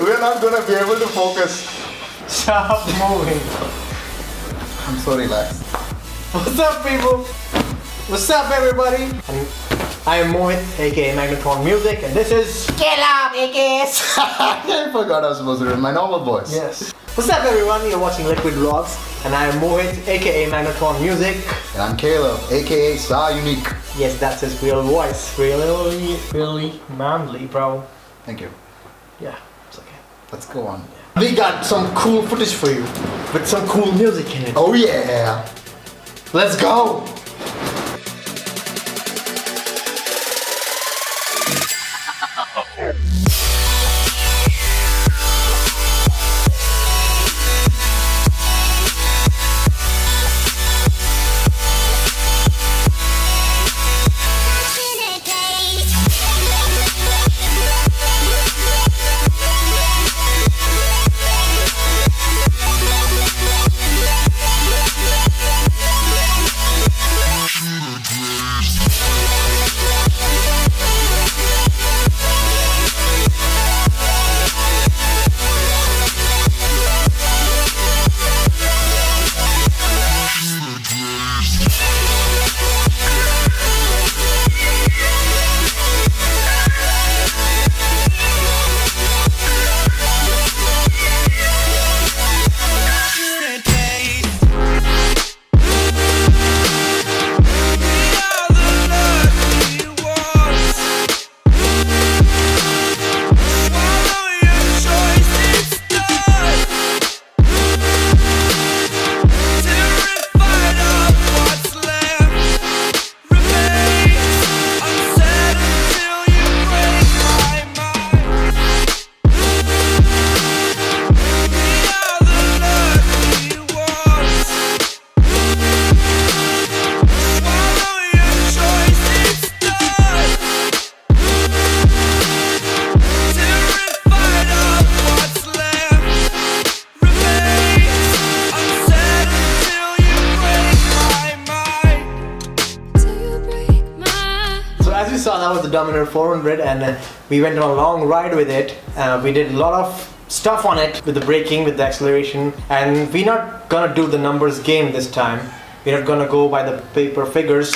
We're not gonna be able to focus. Stop moving. I'm so relaxed. What's up, people? What's up, everybody? I am Mohit, aka Magnetron Music, and this is Scale Up, AKs. I forgot I was supposed to do my normal voice. Yes. What's up, everyone? You're watching Liquid Vlogs, and I am Mohit, aka Magnetron Music. And I'm Caleb, aka Star Unique. Yes, that's his real voice. Really manly, bro. Thank you. Yeah, it's okay. Let's go on. We got some cool footage for you, with some cool music in it. Oh yeah. Let's go. As you saw, that was the Dominar 400, and we went on a long ride with it. We did a lot of stuff on it with the braking, with the acceleration, and we're not gonna do the numbers game this time. We're not gonna go by the paper figures.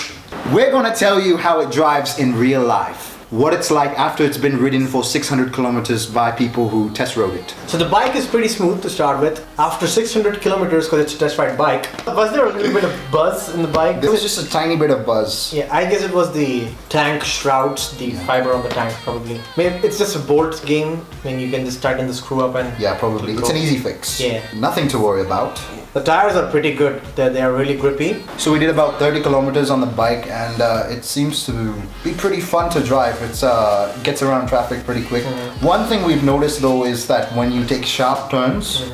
We're gonna tell you how it drives in real life. What it's like after it's been ridden for 600 kilometers by people who test rode it. So the bike is pretty smooth to start with. After 600 kilometers, because it's a test ride bike, was there a little bit of buzz in the bike? There was just a tiny bit of buzz. Yeah, I guess it was the tank shrouds, the fiber on the tank probably. Maybe it's just a bolt game. I mean, you can just tighten the screw up and... Yeah, probably. It's an easy fix. Yeah. Nothing to worry about. The tires are pretty good. They are really grippy. So we did about 30 kilometers on the bike, and it seems to be pretty fun to drive. It's gets around traffic pretty quick. One thing we've noticed though is that when you take sharp turns,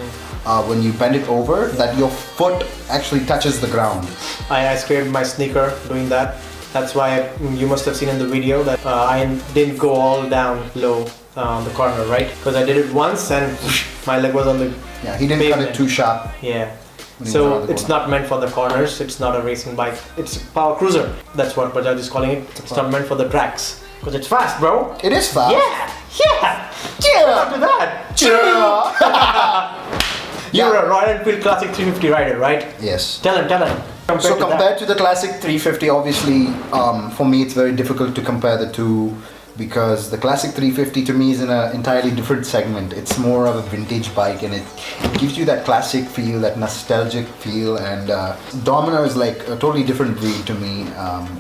when you bend it over, that your foot actually touches the ground. I scraped my sneaker doing that. That's why you must have seen in the video that I didn't go all down low the corner, right? Because I did it once and my leg was on the Yeah, he didn't cut it too sharp. Yeah. So it's not meant for the corners. It's not a racing bike. It's a power cruiser. That's what Bajaj is calling it. It's not meant for the tracks. Because it's fast, bro. It is fast. Yeah. After that. You're a Royal Enfield Classic 350 rider, right? Yes. Tell him. Compared to the Classic 350, obviously, for me it's very difficult to compare the two, because the Classic 350 to me is in an entirely different segment. It's more of a vintage bike, and it gives you that classic feel, that nostalgic feel, and Dominar is like a totally different breed to me.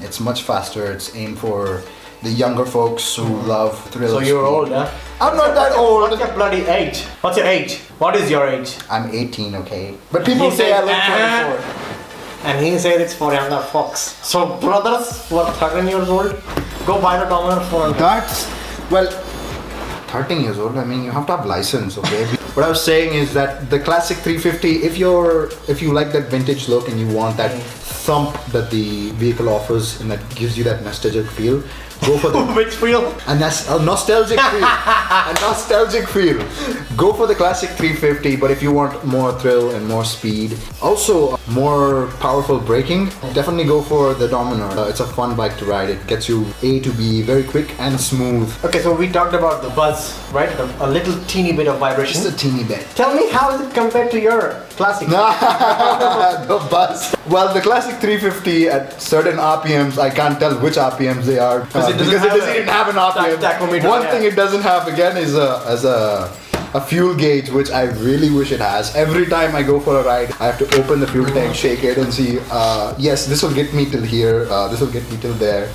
It's much faster. It's aimed for the younger folks who love thrill. So you're old, huh? I'm not that old. What's your bloody age? What's your age? What is your age? I'm 18, okay? But people say I look 24. And he says it's for younger folks. So brothers who are 13 years old, go buy the Dominar 400. That's, well, 13 years old, I mean, you have to have license, okay? What I was saying is that the Classic 350, if you like that vintage look and you want that thump that the vehicle offers and that gives you that nostalgic feel, go for the which feel? a nostalgic feel. A nostalgic feel. Go for the Classic 350, but if you want more thrill and more speed. Also, more powerful braking, definitely go for the Dominar. It's a fun bike to ride. It gets you A to B very quick and smooth. Okay, so we talked about the buzz, right? A little teeny bit of vibration. Just a teeny bit. Tell me, how is it compared to your classic? The buzz. Well, the classic 350 at certain RPMs, I can't tell which RPMs they are because it doesn't even have an RPM. Tachometer, One thing it doesn't have again is a fuel gauge, which I really wish it has. Every time I go for a ride, I have to open the fuel tank, shake it, and see. Yes, this will get me till here. This will get me till there.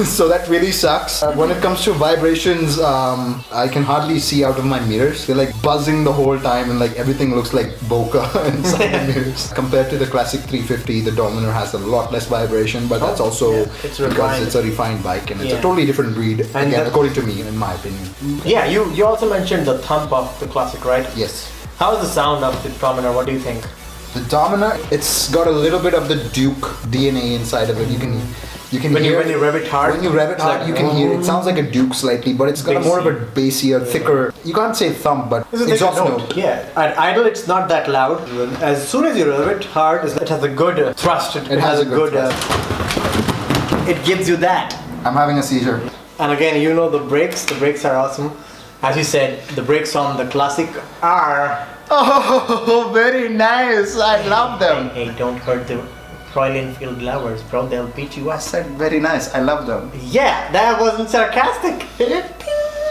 So that really sucks. When it comes to vibrations, I can hardly see out of my mirrors. They're like buzzing the whole time, and like everything looks like bokeh inside the mirrors. Compared to the classic 350, the Dominar has a lot less vibration, but that's also because it's a refined bike and it's a totally different breed. And again, according to me, in my opinion. Yeah, you also mentioned the thump of the classic, right? Yes. How is the sound of the Dominar? What do you think? The Dominar, it's got a little bit of the Duke DNA inside of it. You can When hear you rev it hard. When you rev it hard, like, you can hear it. Sounds like a Duke slightly, but it's got a more of a bassier, thicker. You can't say thump, but It's a exhaust thicker note. Yeah, at idle it's not that loud. As soon as you rev it hard, it has a good thrust. It has a good thrust. It gives you that. I'm having a seizure. And again, you know the brakes. The brakes are awesome. As you said, the brakes on the classic are. Oh, very nice. I love them. Hey, don't hurt the Royal Enfield lovers, bro. They'll beat you I up. said very nice. I love them. Yeah, that wasn't sarcastic.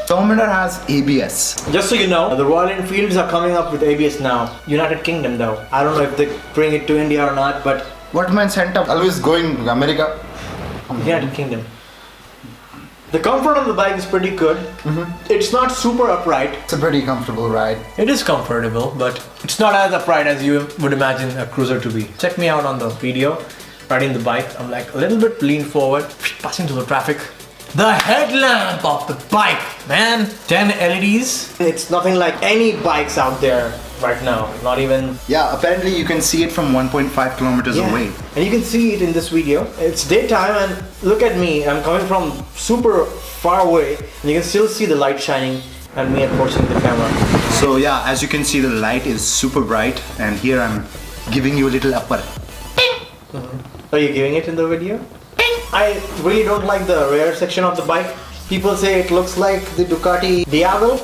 Dominar has ABS. Just so you know, the Royal Enfields are coming up with ABS now. United Kingdom though. I don't know if they bring it to India or not, but What man sent up? Always going to America. United Kingdom. The comfort of the bike is pretty good. It's not super upright. It's a pretty comfortable ride. It is comfortable, but it's not as upright as you would imagine a cruiser to be. Check me out on the video, riding the bike. I'm like a little bit lean forward, passing through the traffic. The headlamp of the bike, man. 10 LEDs. It's nothing like any bikes out there right now. Not even. Yeah, apparently you can see it from 1.5 kilometers away. And you can see it in this video. It's daytime and look at me. I'm coming from super far away and you can still see the light shining and me approaching the camera. So yeah, as you can see, the light is super bright, and here I'm giving you a little upper. Are you giving it in the video? I really don't like the rear section of the bike. People say it looks like the Ducati Diago,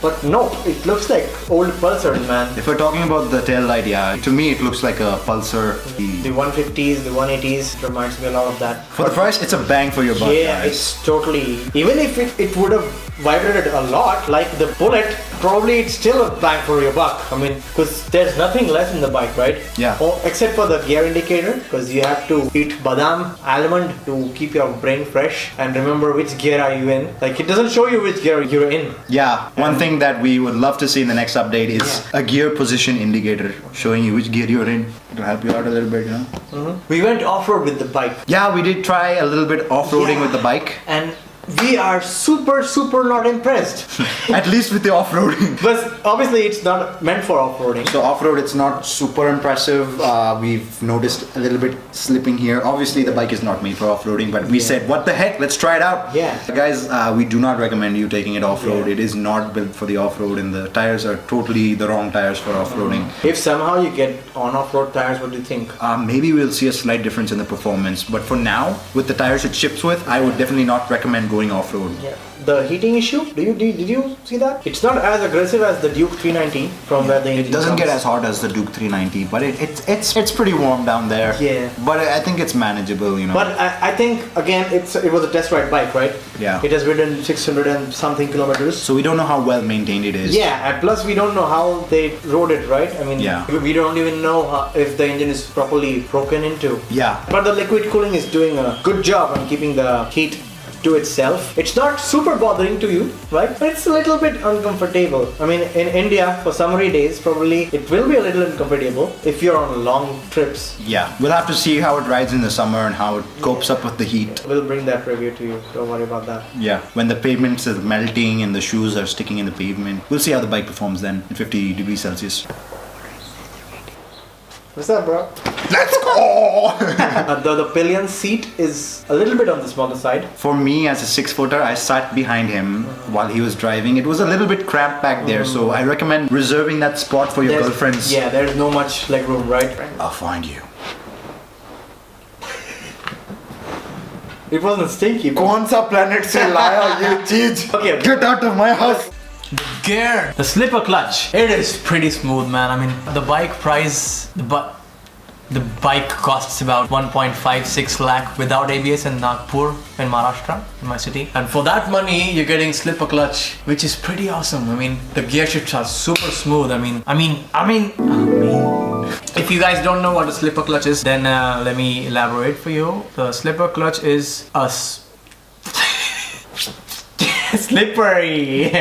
but no, it looks like old Pulsar, man. If we're talking about the tail light, yeah, to me it looks like a Pulsar. The 150s, the 180s, it reminds me a lot of that. For the price, it's a bang for your buck, Yeah, guys. it's totally. Even if it would have vibrated a lot, like the Bullet, probably it's still a bang for your buck. I mean, because there's nothing less in the bike, right? Yeah. Oh, except for the gear indicator, because you have to eat badam, almond to keep your brain fresh and remember which gear are you in. Like it doesn't show you which gear you're in. Yeah, one thing that we would love to see in the next update is a gear position indicator showing you which gear you're in. It'll help you out a little bit, you know? We went off-road with the bike. Yeah, we did try a little bit off-roading with the bike. And we are super not impressed. At least with the off-roading. But obviously it's not meant for off-roading. So off-road, it's not super impressive. We've noticed a little bit slipping here. Obviously the bike is not made for off-roading, but we said, what the heck, let's try it out. Yeah. Guys, we do not recommend you taking it off-road. It is not built for the off-road, and the tires are totally the wrong tires for off-roading. If somehow you get on off-road tires, what do you think? Maybe we'll see a slight difference in the performance, but for now, with the tires it ships with, I would definitely not recommend going off-road. Yeah. The heating issue, did you see that? It's not as aggressive as the Duke 390 from where the engine It doesn't comes. get as hot as the Duke 390, but it's pretty warm down there. Yeah. But I think it's manageable, you know. But I think again it was a test ride bike, right? Yeah. It has ridden 600 and something kilometers. So we don't know how well maintained it is. Yeah, and plus we don't know how they rode it, right? I mean, we don't even know if the engine is properly broken into. Yeah. But the liquid cooling is doing a good job on keeping the heat to itself. It's not super bothering to you, right? But it's a little bit uncomfortable. I mean, in India, for summery days, probably it will be a little uncomfortable if you're on long trips. Yeah. We'll have to see how it rides in the summer and how it copes up with the heat. We'll bring that review to you. Don't worry about that. Yeah. When the pavement is melting and the shoes are sticking in the pavement, we'll see how the bike performs then at 50 degrees Celsius. What's up, bro? Let's go! The pillion seat is a little bit on the smaller side. For me, as a 6-footer, I sat behind him while he was driving. It was a little bit cramped back there, so I recommend reserving that spot for your girlfriends. Yeah, there's no much leg room, right? I'll find you. It wasn't stinky. But... कौन सा planet से लाया ये चीज? Okay. Get out of my house. Gear, the slipper clutch, it is pretty smooth, man. I mean, the bike price, the bike costs about 1.56 lakh without ABS in Nagpur in Maharashtra, in my city. And for that money, you're getting slipper clutch, which is pretty awesome. I mean, the gear shifts are super smooth. I mean. If you guys don't know what a slipper clutch is, then let me elaborate for you. The slipper clutch is a slippery.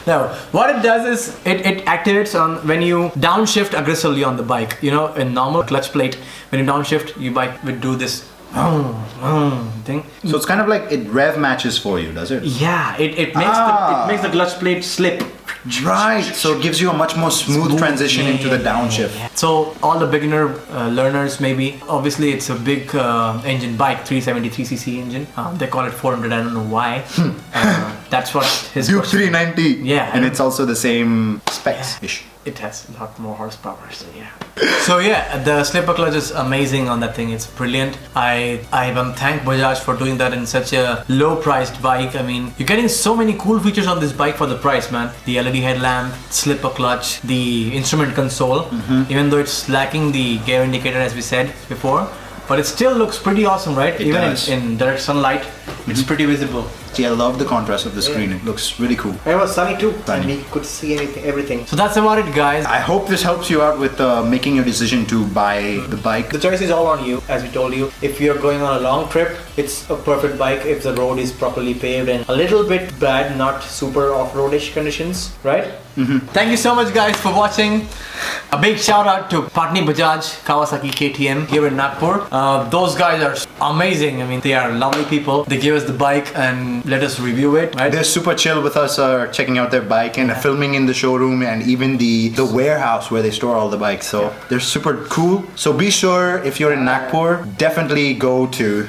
No, what it does is it activates on when you downshift aggressively on the bike. You know, in normal clutch plate, when you downshift, your bike would do this thing. So it's kind of like it rev matches for you, does it? Yeah, it makes the clutch plate slip. Right, so it gives you a much more smooth transition into the downshift. Yeah. So all the beginner learners, maybe, obviously it's a big engine bike, 373cc engine. They call it 400, I don't know why. That's what his Duke 390. Yeah. And it's also the same specs-ish. It has a lot more horsepower, so yeah. So yeah, the slipper clutch is amazing on that thing. It's brilliant. I thank Bajaj for doing that in such a low-priced bike. I mean, you're getting so many cool features on this bike for the price, man. The LED headlamp, slipper clutch, the instrument console, even though it's lacking the gear indicator as we said before, but it still looks pretty awesome, right? It even does. in direct sunlight, it's pretty visible. See, I love the contrast of the screen. It looks really cool. It was sunny too, Sunny. and we could see everything. So that's about it, guys. I hope this helps you out with making your decision to buy the bike. The choice is all on you, as we told you. If you're going on a long trip, it's a perfect bike if the road is properly paved and a little bit bad, not super off-roadish conditions, right? Thank you so much, guys, for watching. A big shout out to Patni Bajaj Kawasaki KTM here in Nagpur. Those guys are amazing. I mean, they are lovely people. They gave us the bike and let us review it, right? They're super chill with us checking out their bike and filming in the showroom and even the warehouse where they store all the bikes. So they're super cool. So be sure if you're in Nagpur, definitely go to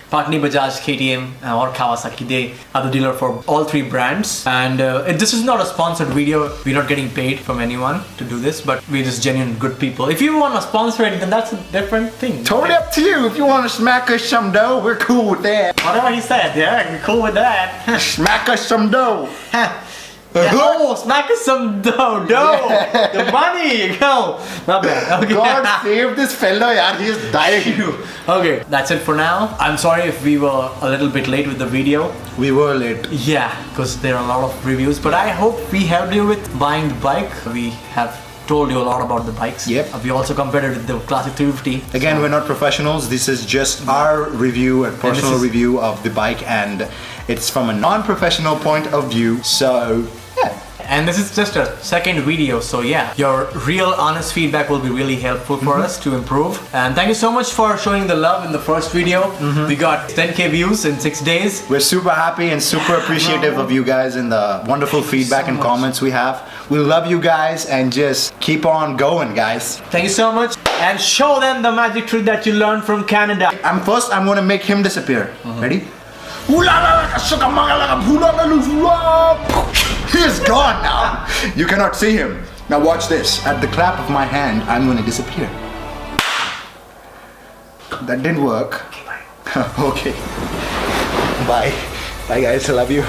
Patni Bajaj KTM or Kawasaki. They are the dealer for all three brands. And this is not a sponsored video. We're not getting paid from anyone to do this, but we're just genuine good people. If you want to sponsor it, then that's a different thing. Totally up to you. If you want to smack us some dough, we're cool with that. Whatever he said, yeah, we're cool with that. Smack us some dough. Yeah, oh, smack us some dough. The money, go. Not bad. Okay. God save this fellow, yaar. He is dying. Okay, that's it for now. I'm sorry if we were a little bit late with the video. We were late. Yeah, because there are a lot of reviews, but I hope we helped you with buying the bike. We have told you a lot about the bikes. Yep. We also compared it with the Classic 350. Again, we're not professionals. This is just our review and personal review of the bike, and it's from a non-professional point of view. So, yeah. And this is just a second video, so yeah, your real honest feedback will be really helpful for us to improve. And thank you so much for showing the love in the first video. We got 10k views in 6 days. We're super happy and super appreciative of you guys and the wonderful feedback and comments we have. We love you guys and just keep on going, guys. Thank you so much, and show them the magic trick that you learned from Canada. I'm going to make him disappear. Ready? He is gone now. You cannot see him. Now watch this. At the clap of my hand, I'm going to disappear. That didn't work. Okay. Bye. Bye guys. I love you.